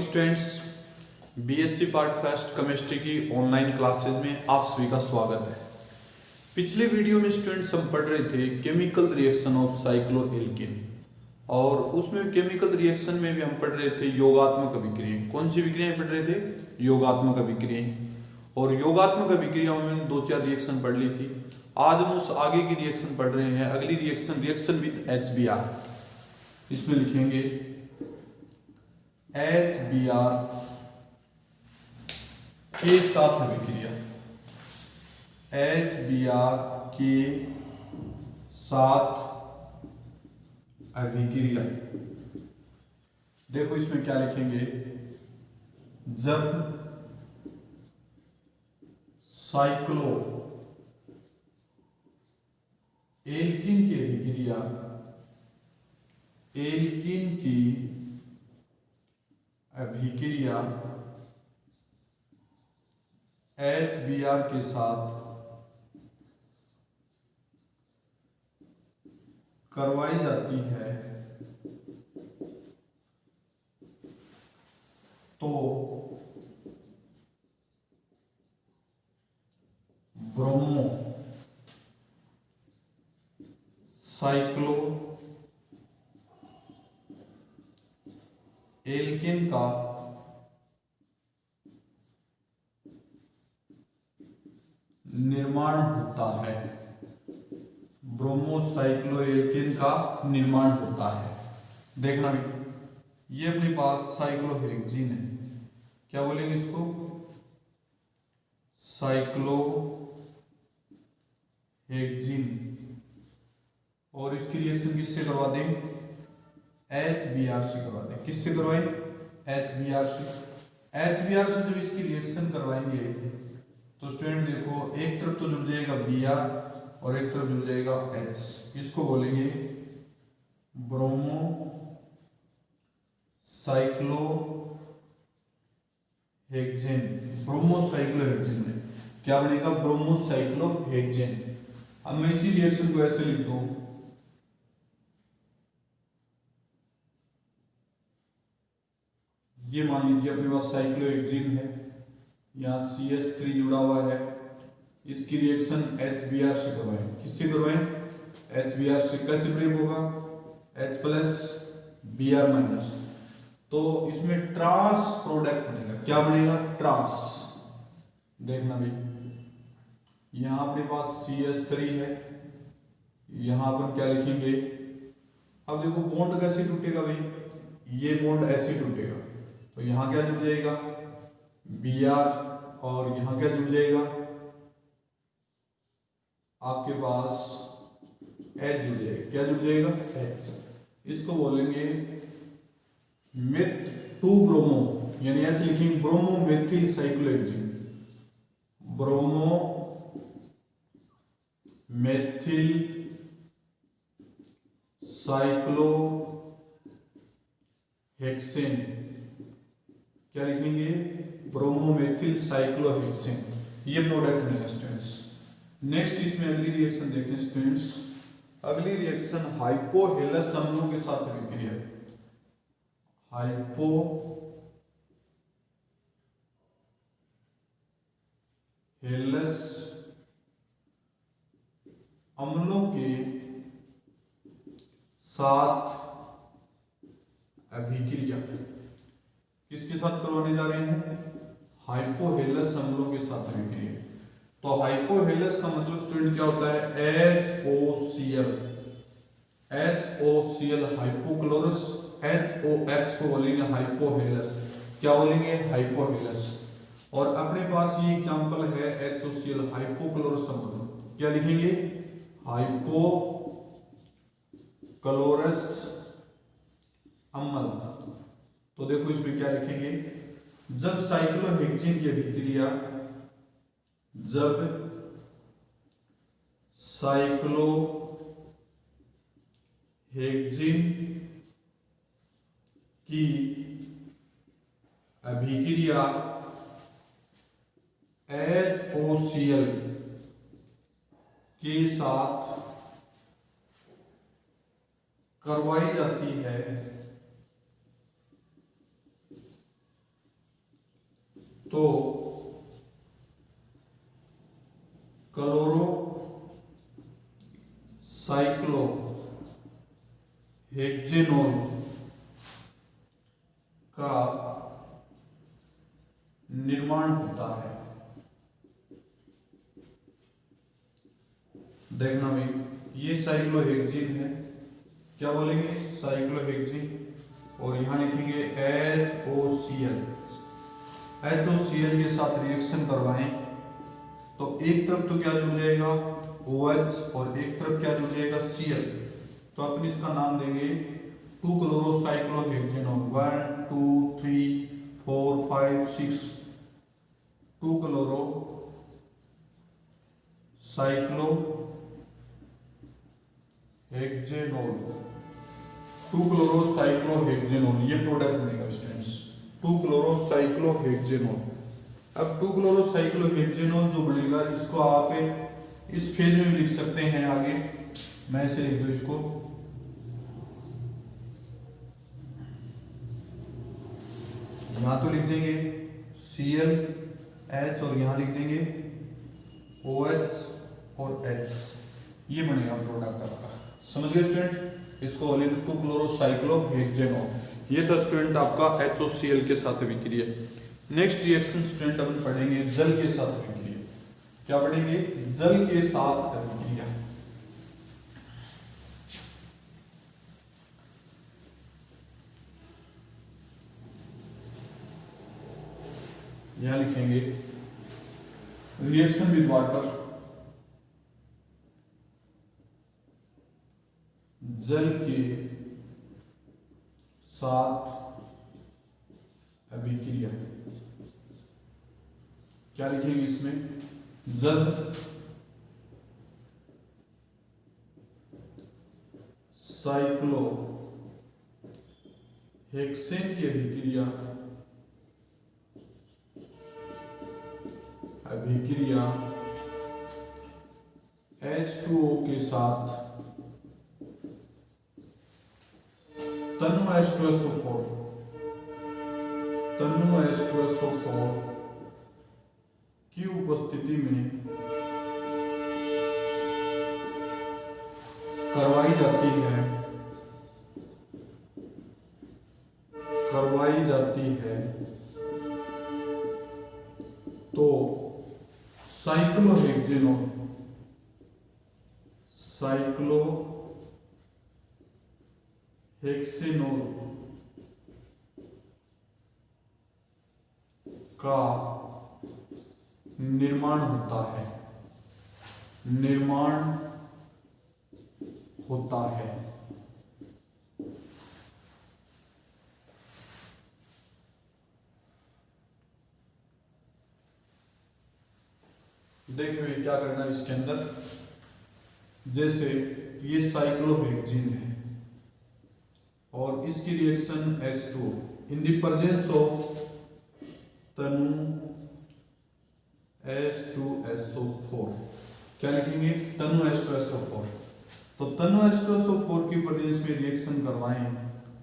Students, BSc part first chemistry की online classes में आप सभी का स्वागत है। पिछले वीडियो में स्टूडेंट्स हम पढ़ रहे थे केमिकल रिएक्शन ऑफ साइक्लोएल्केन और उसमें केमिकल रिएक्शन में भी हम पढ़ रहे थे योगात्मक अभिक्रियाएं। कौन सी अभिक्रियाएं पढ़ रहे थे? योगात्मक अभिक्रियाएं। और योगात्मक अभिक्रियाओं में दो चार रिएक्शन पढ़ ली थी। आज हम उस आगे की रिएक्शन पढ़ रहे हैं। अगली रिएक्शन विद HBr। इसमें लिखेंगे HBr के साथ अभिक्रिया, HBr के साथ अभिक्रिया। देखो इसमें क्या लिखेंगे, जब साइक्लो एल्कीन की अभिक्रिया, एल्कीन की अभिक्रिया HBr के साथ करवाई जाती है तो ब्रोमो साइक्लो एल्केन का निर्माण होता है। ब्रोमोसाइक्लोएल्केन का निर्माण होता है। देखना भी, ये अपने पास साइक्लोहेक्सिन है। क्या बोलेंगे इसको? साइक्लोहेक्सिन। और इसकी रिएक्शन किससे करवा दें? HBr से करवा दें। किससे करवाएं? HBr से। HBr से जब इसकी रिएक्शन करवाएंगे तो स्टूडेंट देखो, एक तरफ तो जुड़ जाएगा Br और एक तरफ जुड़ जाएगा H। इसको बोलेंगे ब्रोमो साइक्लोहेक्सेन। ब्रोमोसाइक्लोहेक्सेन में क्या बनेगा? ब्रोमोसाइक्लोहेक्सेन। अब मैं इसी रिएक्शन को ऐसे लिख दूं, ये मान लीजिए अपने पास साइक्लोहेक्सेन है, यहाँ CH3 जुड़ा हुआ है। इसकी रिएक्शन HBr से करवाएं। किससे करवाएं? HBr से। कैसे ब्रेक होगा? H प्लस Br माइनस, तो इसमें ट्रांस प्रोडक्ट बनेगा। क्या बनेगा? ट्रांस। देखना भाई, यहां अपने पास CH3 है, यहां अपन क्या लिखेंगे? अब देखो बॉन्ड कैसे टूटेगा भाई? ये बॉन्ड ऐसे टूटेगा, तो यहां क्या जुड़ जाएगा? Br और यहां क्या जुड़ जाएगा? आपके पास H जुड़ जाएगा। क्या जुड़ जाएगा? H। इसको बोलेंगे मेथ 2 ब्रोमो, यानी ऐसे लिखेंगे bromo methyl cyclohexene. Bromo methyl cyclohexane. क्या लिखेंगे? ब्रोमोमेथिल साइक्लोहेक्सेन। ये प्रोडक्ट बनेगा स्टूडेंट्स। नेक्स्ट इसमें अगली रिएक्शन देखें स्टूडेंट्स। अगली रिएक्शन हाइपोहेलस अम्लों के साथ अभिक्रिया। हाइपोहेलस अम्लों के साथ अभिक्रिया। किसके साथ करवाने जा रहे हैं? हाइपोहेलस अम्लों के साथ अभिक्रिया। तो हाइपोहेलस का मतलब स्टूडेंट क्या होता है? HOCl। HOCl hypochlorous. HOX को बोलेंगे हाइपोहेलस। क्या बोलेंगे? हाइपोहेलस। और अपने पास ये एग्जांपल है HOCl हाइपोक्लोरस अम्ल। क्या लिखेंगे? हाइपोक्लोरस अम्ल। तो देखो इसमें क्या लिखेंगे, जब साइक्लोहेक्सिन की अभिक्रिया, जब साइक्लोहेक्सिन की अभिक्रिया HOCl के साथ करवाई जाती है तो क्लोरो साइक्लो हेक्सेनोल का निर्माण होता है। देखना भाई, ये साइक्लोहेक्सीन है, क्या बोलेंगे, साइक्लोहेक्सीन, और यहां लिखेंगे HOCl। HOCl के साथ रिएक्शन करवाएं तो एक तरफ तो क्या जुड़ जाएगा OH और एक तरफ क्या जुड़ जाएगा Cl, तो अपन इसका नाम देंगे 2-क्लोरोसाइक्लोहेक्सेनोल। 1 2 3 4 5 6 2-क्लोरोसाइक्लोहेक्सेनोल। 2-क्लोरोसाइक्लोहेक्सेनोल ये प्रोडक्ट बनेगा स्टूडेंट्स, 2-क्लोरोसाइक्लोहेक्सेनोल। अब 2-क्लोरोसाइक्लोहेक्सेनोल जो बनेगा इसको आप इस फेज में भी लिख सकते हैं आगे, मैं इसे लिख दूं इसको, यहां तो लिख देंगे Cl H और यहां लिख देंगे OH और H, ये बनेगा प्रोडक्ट आपका। समझ गए स्टूडेंट, इसको बोले 2-क्लोरोसाइक्लोहेक्सेनोल। ये था स्टूडेंट आपका HOCl के साथ अभिक्रिया। नेक्स्ट रिएक्शन स्टूडेंट अपन पढ़ेंगे जल के साथ अभिक्रिया। क्या पढ़ेंगे, जल के साथ अभिक्रिया। यहां लिखेंगे रिएक्शन विद वाटर, जल के साथ अभिक्रिया। क्या लिखेंगे इसमें, जल साइक्लोहेक्सेन की अभिक्रिया H2O के साथ तनु H2SO4 की उपस्थिति में करवाई जाती है तो साइक्लोहेक्सेनोल का निर्माण होता है। देखिए क्या करना है इसके अंदर, जैसे ये साइक्लोहेक्सीन है और इसकी reaction H2O in the presence of Tanu H2SO4, क्या लिखेंगे, तनु H2SO4। तो तनु H2SO4 की प्रेजेंस में रिएक्शन करवाएं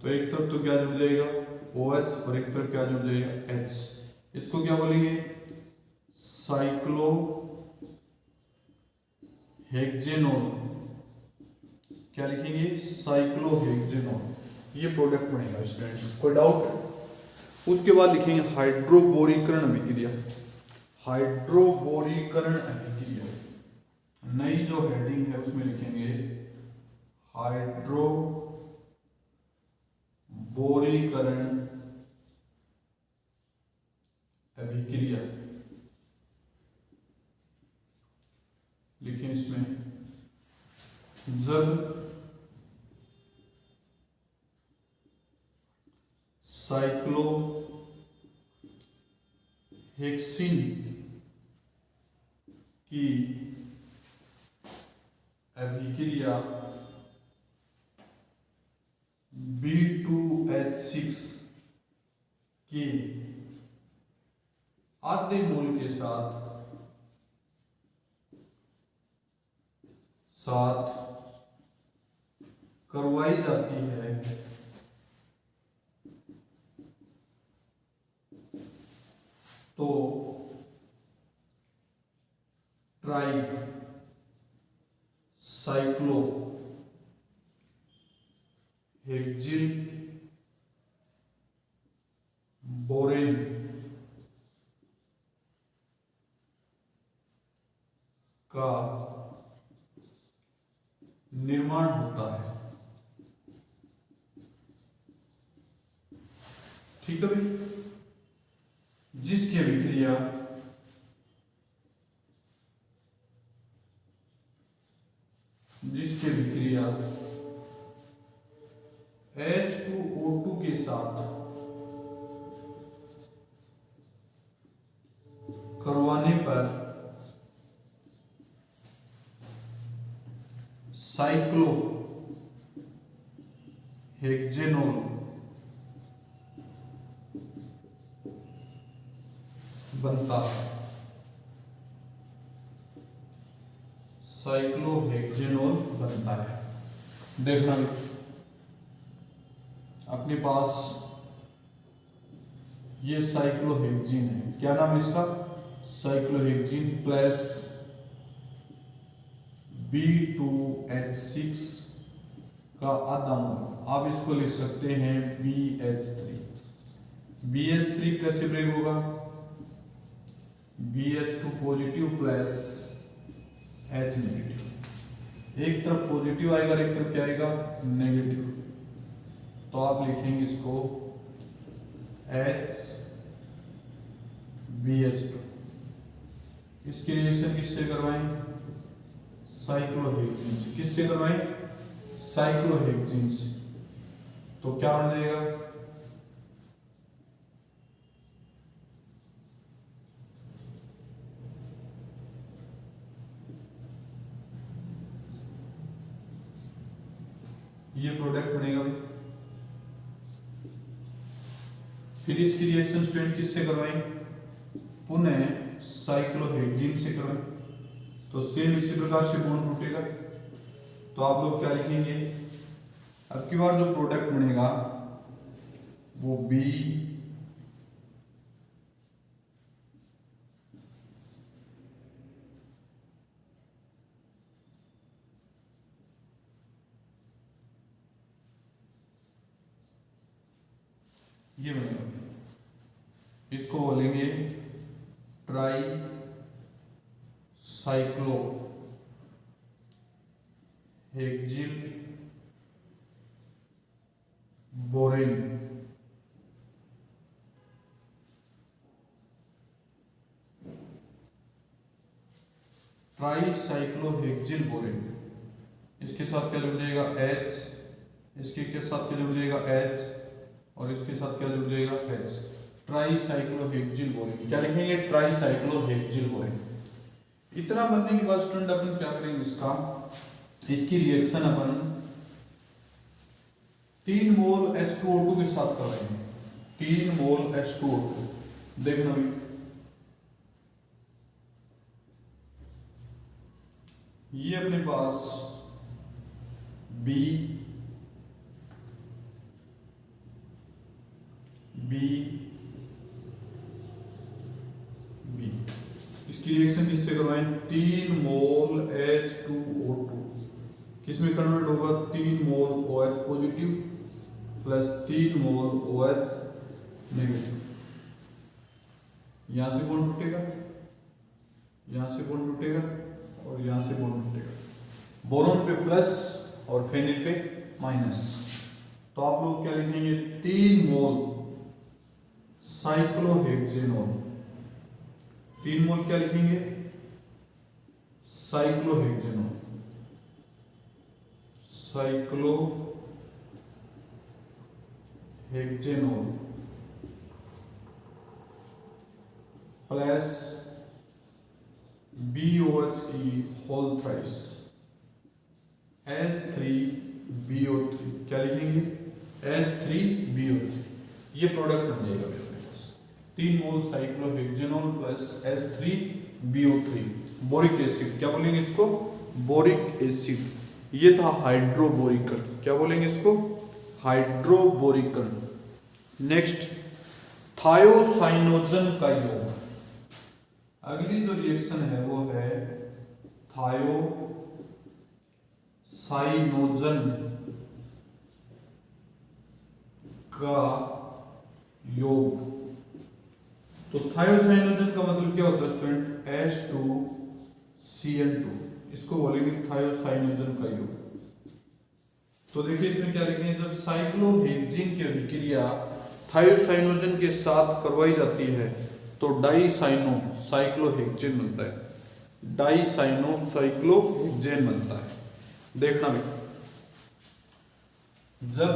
तो एक तरफ तो क्या जुड़ जाएगा OH और एक तरफ क्या जुड़ जाएगा H, इसको क्या बोलेंगे, साइक्लोहेक्सेनोल। क्या लिखेंगे, साइक्लोहेक्सेनोल, ये प्रोडक्ट बनेगा स्टूडेंट्स, कोई डाउट। उसके बाद लिखेंगे हाइड्रोबोरीकरण अभिक्रिया। हाइड्रोबोरीकरण अभिक्रिया, नई जो हेडिंग है उसमें लिखेंगे हाइड्रोबोरीकरण अभिक्रिया। लिखें इसमें, जब साइक्लोहेक्सीन की अभिक्रिया B2H6 के आधे मोल के साथ करवाई जाती है तो ट्राई साइक्लो हेक्जिल बोरेन का निर्माण होता है। ठीक है भाई, जिसकी अभिक्रिया H2O2 के साथ करवाने पर साइक्लो हेक्जेनोल बनता है। साइक्लोहेक्जेनोल बनता है। देखना भी अपने पास ये साइक्लोहेक्जीन है, क्या नाम है इसका, साइक्लोहेक्जीन प्लस B2H6 का आधा मोल, आप इसको लिख सकते हैं BH3। BH3 कैसे ब्रेक होगा, BH2 positive plus H negative, एक तरफ पॉजिटिव आएगा एक तरफ क्या आएगा नेगेटिव, तो आप लिखेंगे इसको HBH2। इसकी रिएक्शन किससे करवाएं, साइक्लोहेक्जीन से। किससे करवाएं, साइक्लोहेक्जीन से। तो क्या बन जाएगा, ये प्रोडक्ट बनेगा भाई। फिर इसकी रिएक्शन स्टूडेंट किससे करवाएं, पुनः साइक्लोहेक्जीन से करवाएं। तो सेम इसी प्रकार से बॉन्ड टूटेगा, तो आप लोग क्या लिखेंगे, अब की बार जो प्रोडक्ट बनेगा वो B ये बनेगा, इसको बोलेंगे tri cyclo hexyl borane. Tri cyclohexyl borane, इसके साथ क्या जुड़ जाएगा H, इसके के साथ क्या जुड़ जाएगा H, और इसके साथ क्या जुड़ जाएगा H। ट्राई साइक्लोहेक्जिल बोरेन, क्या लिखेंगे, ट्राई साइक्लोहेक्जिल बोरेन। इतना बनने के बाद स्टूडेंट अपन क्या करेंगे, इसकी रिएक्शन अपन 3 मोल H2O2 के साथ कराएंगे। 3 मोल H2O2, देखना भी ये अपने पास B इसकी रिएक्शन किससे करवाएं, 3 मोल H2O2 किसमें कन्वर्ट होगा, 3 मोल OH पॉजिटिव प्लस 3 मोल OH नेगेटिव। यहां से बॉन्ड टूटेगा, यहां से बॉन्ड टूटेगा और यहां से बॉन्ड टूटेगा, बोरोन पे प्लस और फेनिल पे माइनस। तो आप लोग क्या लिखेंगे, 3 मोल साइक्लोहेक्जेनोल, 3 मोल क्या लिखेंगे, साइक्लोहेक्जेनोल, साइक्लोहेक्जेनोल प्लस BOH की होल थ्राइस H3BO3, क्या लिखेंगे, H3BO3। ये प्रोडक्ट बन जाएगा मेरे पास 3 मोल साइक्लोहेक्जेनोल प्लस H3BO3 बोरिक एसिड, क्या बोलेंगे इसको, बोरिक एसिड। ये था हाइड्रोबोरिकल, क्या बोलेंगे इसको, हाइड्रोबोरिकल। नेक्स्ट थायोसाइनोजन का योग, अगली जो रिएक्शन है वो है थायोसाइनोजन का योग। तो थायोसाइनोजन का मतलब क्या होता है स्टूडेंट? H2CN2, इसको बोलेंगे थायोसाइनोजन का योग। तो देखिए इसमें क्या लिखेंगे, जब साइक्लोहेक्सिन की अभिक्रिया थायोसाइनोजन के साथ करवाई जाती है तो डाइसाइनोसाइक्लोहेक्सेन बनता है, डाइसाइनोसाइक्लोहेक्सेन बनता है। देखना भी, जब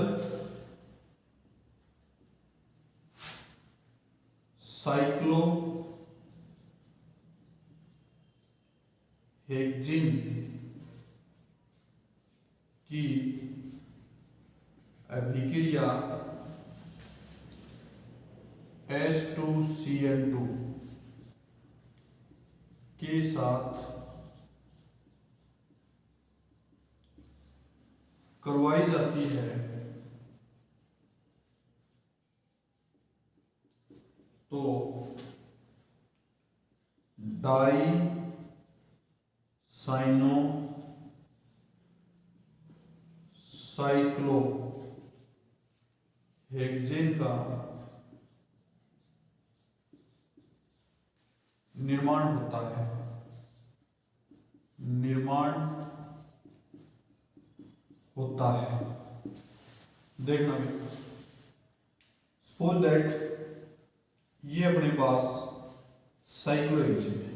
साइक्लोहेक्सिन की अभिक्रिया H2CN2 के साथ करवाई जाती है तो डाइसाइनोसाइक्लोहेक्सेन का निर्माण होता है, देखना भी, सपोज दैट ये अपने पास साइक्लोहेक्सेन है,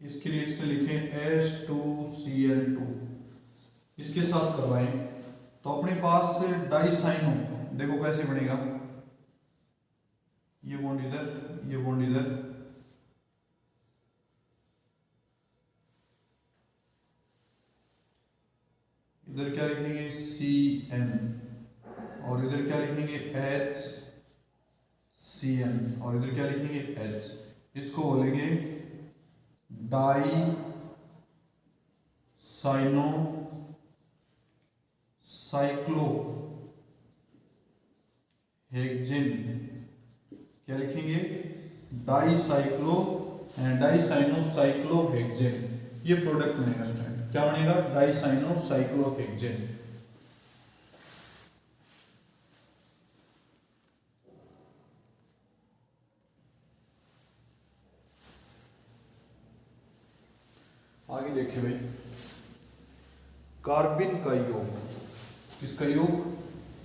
इसके रिएक्शन लिखें H2CN2, इसके साथ करवाएं तो अपने पास डाइसाइनो, देखो कैसे बनेगा, ये बॉन्ड इधर, ये बॉन्ड इधर, इधर क्या लिखेंगे CN और इधर क्या लिखेंगे HCN और इधर क्या लिखेंगे H, इसको बोलेंगे डाइसाइक्लोहेक्सेन, क्या लिखेंगे डाइसाइनोसाइक्लोहेक्सेन, ये प्रोडक्ट बनेगा स्टूडेंट, क्या बनेगा? डाइसाइनोसाइक्लोहेक्सेन। आगे देखिए भाई, कार्बिन का योग, किसका योग?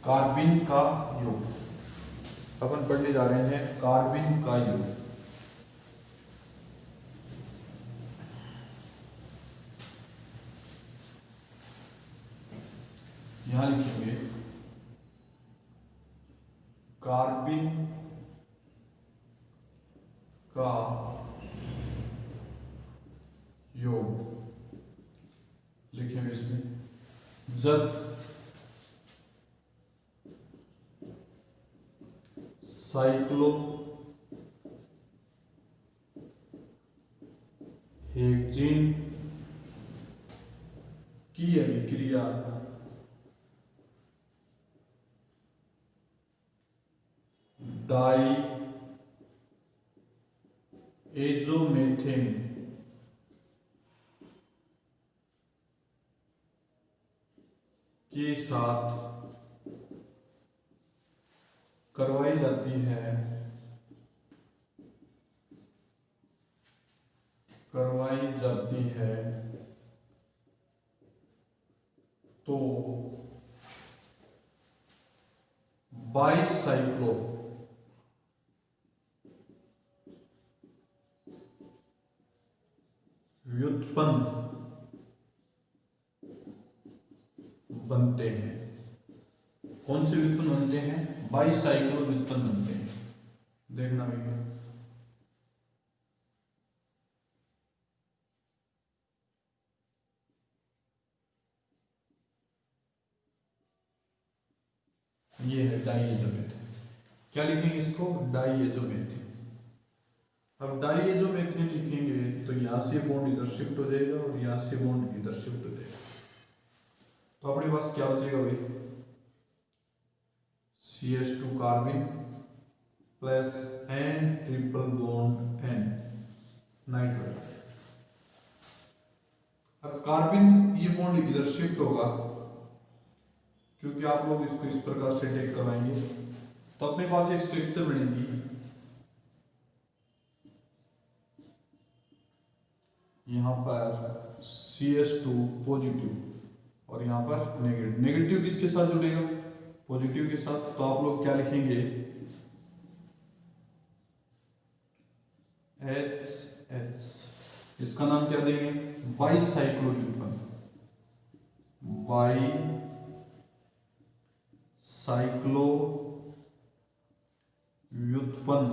कार्बिन का योग, अपन पढ़ने जा रहे हैं कार्बिन का योग। यहां लिखेंगे कार्बिन का योग, लिखेंगे इसमें, जब साइक्लोहेक्सेन की अभिक्रिया डाइएज़ोमेथेन के साथ करवाई जाती है तो बाईसाइक्लो व्युत्पन्न बनते हैं। कौन से व्युत्पन्न बनते हैं? बाईसाइक्लो व्युत्पन्न बनते हैं, देखना भैया। ये है डाइएज़ोमेथेन, क्या लिखेंगे इसको? डाइएज़ोमेथेन। अब डाइएज़ोमेथेन लिखेंगे तो यहां से बॉन्ड इधर शिफ्ट हो जाएगा और यहां से बॉन्ड इधर शिफ्ट हो जाएगा, तो अपने पास क्या बचेगा भाई? CH2 carbon plus N triple bond N, nitrite. अब कार्बन ये बॉन्ड इधर शिफ्ट होगा, क्योंकि आप लोग इसको इस प्रकार से टेक करवाएंगे, तो अपने पास एक स्ट्रक्चर बनेगी, यहां पर CS2 पॉजिटिव और यहां पर नेगेटिव। नेगेटिव किसके साथ जुड़ेगा? पॉजिटिव के साथ। तो आप लोग क्या लिखेंगे? HH, इसका नाम क्या देंगे? बाईसाइक्लो व्युत्पन्न। बाईसाइक्लो व्युत्पन्न,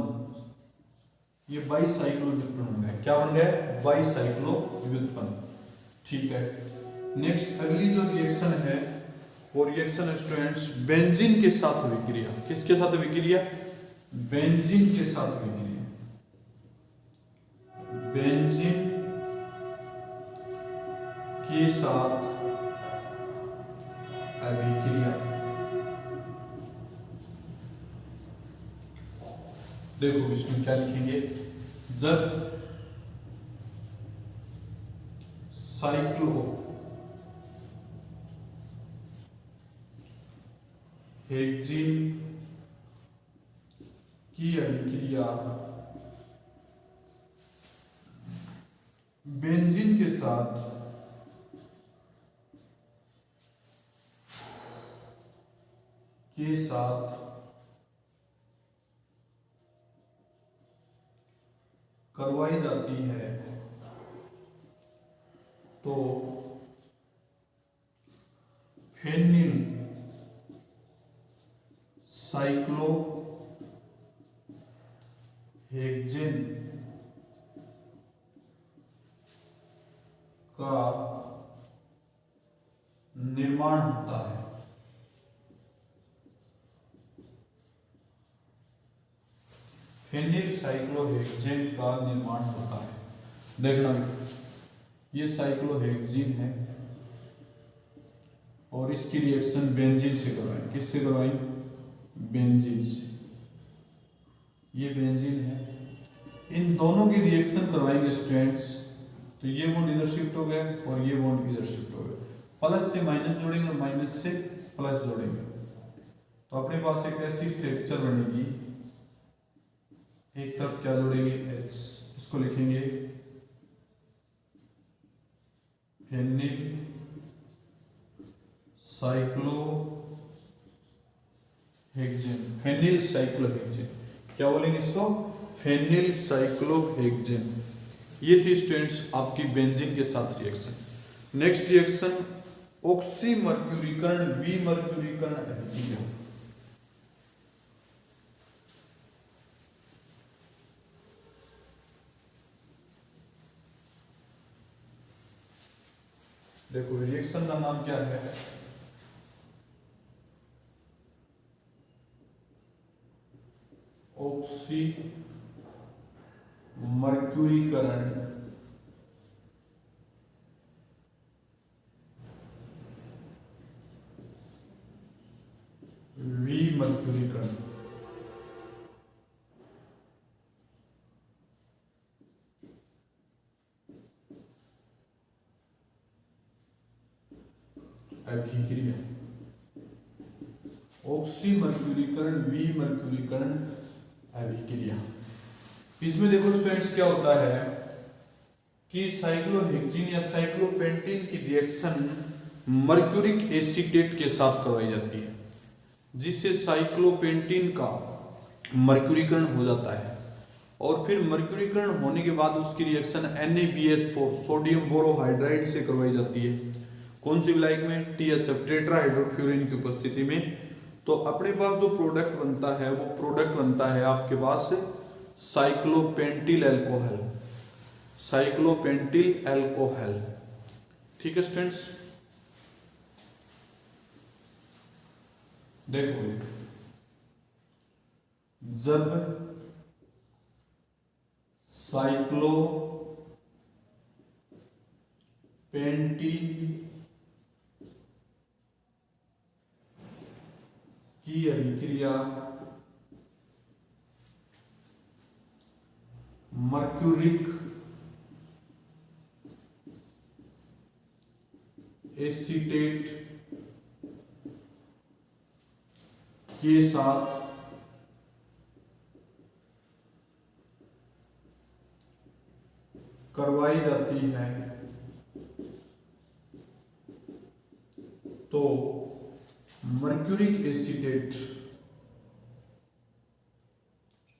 ये बाईसाइक्लो व्युत्पन्न बन गए। क्या बन गए? बाईसाइक्लो व्युत्पन्न। ठीक है। नेक्स्ट अगली जो रिएक्शन है वो रिएक्शन स्टूडेंट्स बेंजीन के साथ विक्रिया। किसके साथ विक्रिया? बेंजीन के साथ विक्रिया। बेंजीन के साथ अभिक्रिया। देखो इसमें क्या लिखेंगे? जब साइक्लो हेक्सीन की अभिक्रिया बेंजीन के साथ करवाई जाती है, तो फेनिल साइक्लो हेक्सेन का निर्माण होता है। फेनिल साइक्लोहेक्सेन का निर्माण होता है। देखना ये साइक्लोहेक्सीन है और इसकी रिएक्शन बेंजीन से करवाएं। किससे करवाएं? बेंजीन से। ये बेंजीन है, इन दोनों की रिएक्शन करवाएंगे स्टूडेंट्स, तो ये बॉन्ड इधर शिफ्ट हो गया और ये बॉन्ड इधर शिफ्ट हो गया। प्लस से माइनस जोड़ेंगे और माइनस से प्लस जोड़ेंगे, तो अपने पास एक ऐसी स्ट्रक्चर बनेगी। एक तरफ क्या जोड़ेंगे? H, इसको लिखेंगे फेनिल साइक्लोहेक्सेन। फेनिल साइक्लोहेक्सेन क्या बोलेंगे इसको? Phenyl cyclohexane. ये थी स्टूडेंट्स आपकी बेंजीन के साथ रिएक्शन। नेक्स्ट रिएक्शन ऑक्सीमर्क्यूरीकरण विमर्क्यूरीकरण अभिक्रिया। देखो रिएक्शन का नाम क्या है? ऑक्सीमर्क्यूरीकरण विमर्क्यूरीकरण। अभिक्रिया ऑक्सीमर्क्यूरीकरण विमर्क्यूरीकरण अभिक्रिया। इसमें देखो स्टूडेंट्स क्या होता है कि साइक्लोहेक्सीन या साइक्लोपेंटीन की रिएक्शन मर्क्यूरिक एसीटेट के साथ करवाई जाती है, जिससे साइक्लोपेंटीन का मर्क्यूरीकरण हो जाता है। और फिर मर्क्यूरीकरण होने के बाद उसकी रिएक्शन NaBH4 सोडियम बोरोहाइड्राइड से करवाई जाती है। कौन सी विलायक में? THF टेट्राहाइड्रोफ्यूरिन की उपस्थिति में। तो अपने पास जो प्रोडक्ट बनता है वो प्रोडक्ट बनता है आपके पास साइक्लोपेंटिल अल्कोहल। साइक्लोपेंटिल अल्कोहल। ठीक है स्टूडेंट्स, देखो जब साइक्लोपेंटीन की अभिक्रिया मर्क्यूरिक एसीटेट के साथ करवाई जाती है तो मर्क्यूरिक एसीटेट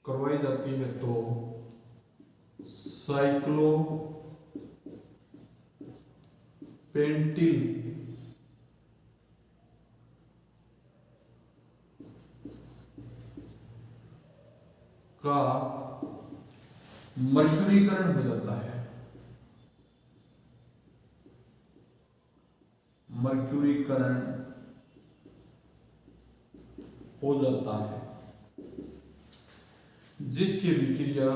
करवाई जाती है तो साइक्लोपेंटिल का मर्क्यूरीकरण हो जाता है। मर्क्यूरीकरण हो जाता है जिसकी अभिक्रिया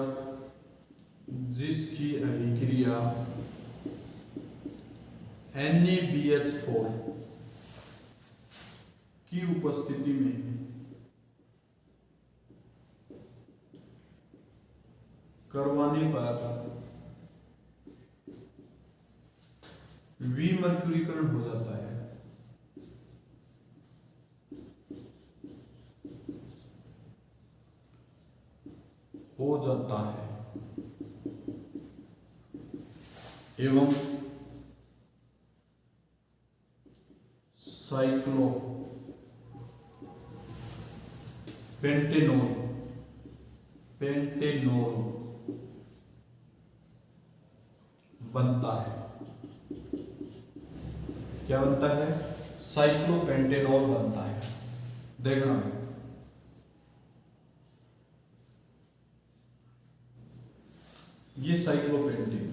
NaBH4 की उपस्थिति में करवाने पर विमर्क्यूरीकरण हो जाता है। एवं पेंटेनोल बनता है। क्या बनता है? साइक्लोपेंटेनोल बनता है। देखना ये साइक्लोपेंटेन,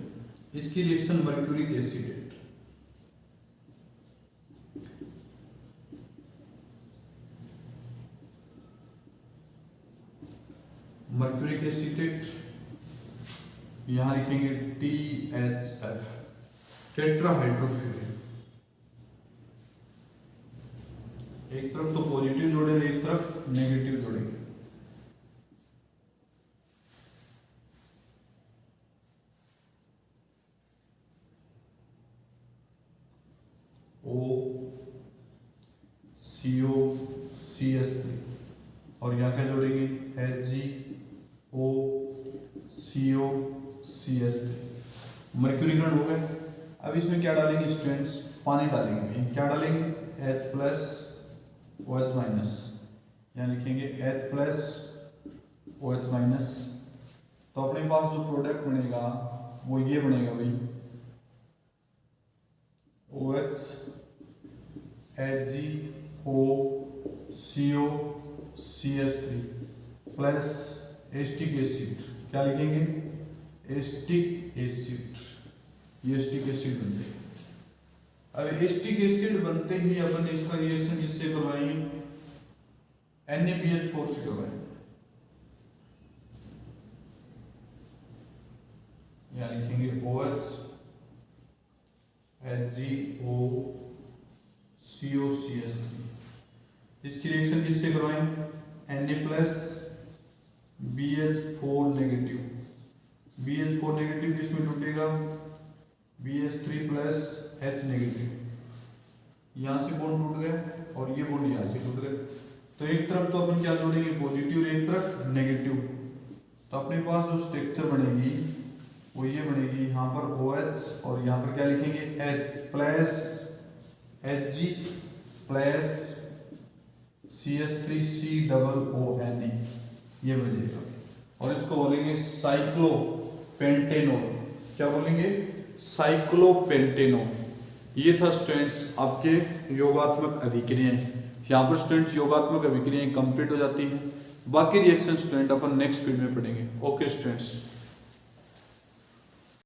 इसकी reaction mercuric acetate, mercuric acetate यहां लिखेंगे THF, टेट्राहाइड्रोफ्यूरिन। एक तरफ तो पॉजिटिव जोड़ेंगे, एक तरफ नेगेटिव जोड़ेंगे। OCO-CS3 और यहाँ क्या जोड़ेंगे? HgOCO-CS3। मर्क्यूरीकरण हो गया। अब इसमें क्या डालेंगे स्टूडेंट्स? पानी डालेंगे। क्या डालेंगे? H+OH-, यहाँ लिखेंगे H+OH-। तो अपने पास जो प्रोडक्ट बनेगा वो ये बनेगा भाई, OH HgOCO-CS3 plus acetic acid. क्या लिखेंगे? Acetic acid. ये एस्टिक एसिड बन जाएगा। अब एस्टिक एसिड बनते ही अपन इसका रिएक्शन किससे करवाएंगे? NaBH4 से करवाएंगे। यहाँ लिखेंगे OH HgOCO-CS3। इसकी रिएक्शन किससे करवाएंगे? Na+BH4 negative. BH4 नेगेटिव किसमें टूटेगा? BH3+H negative. यहां से बॉन्ड टूट गया और ये बॉन्ड यहां से टूट गया। तो एक तरफ तो अपन क्या जोड़ेंगे? पॉजिटिव, और एक तरफ नेगेटिव। तो अपने पास जो स्ट्रक्चर बनेगी वो ये बनेगी। यहाँ पर OH और यहाँ पर क्या लिखेंगे? H+HgCS3COONE, ये बनेगा। और इसको बोलेंगे साइक्लोपेंटेनोल। क्या बोलेंगे? साइक्लोपेंटेनोल। ये था स्टूडेंट्स आपके योगात्मक अभिक्रियाएं। यहाँ पर स्टूडेंट्स योगात्मक अभिक्रियाएं कंप्लीट हो जाती हैं। बाकी रिएक्शन स्टूडेंट अपन नेक्स्ट वीडियो में पढ़ेंगे। Okay students.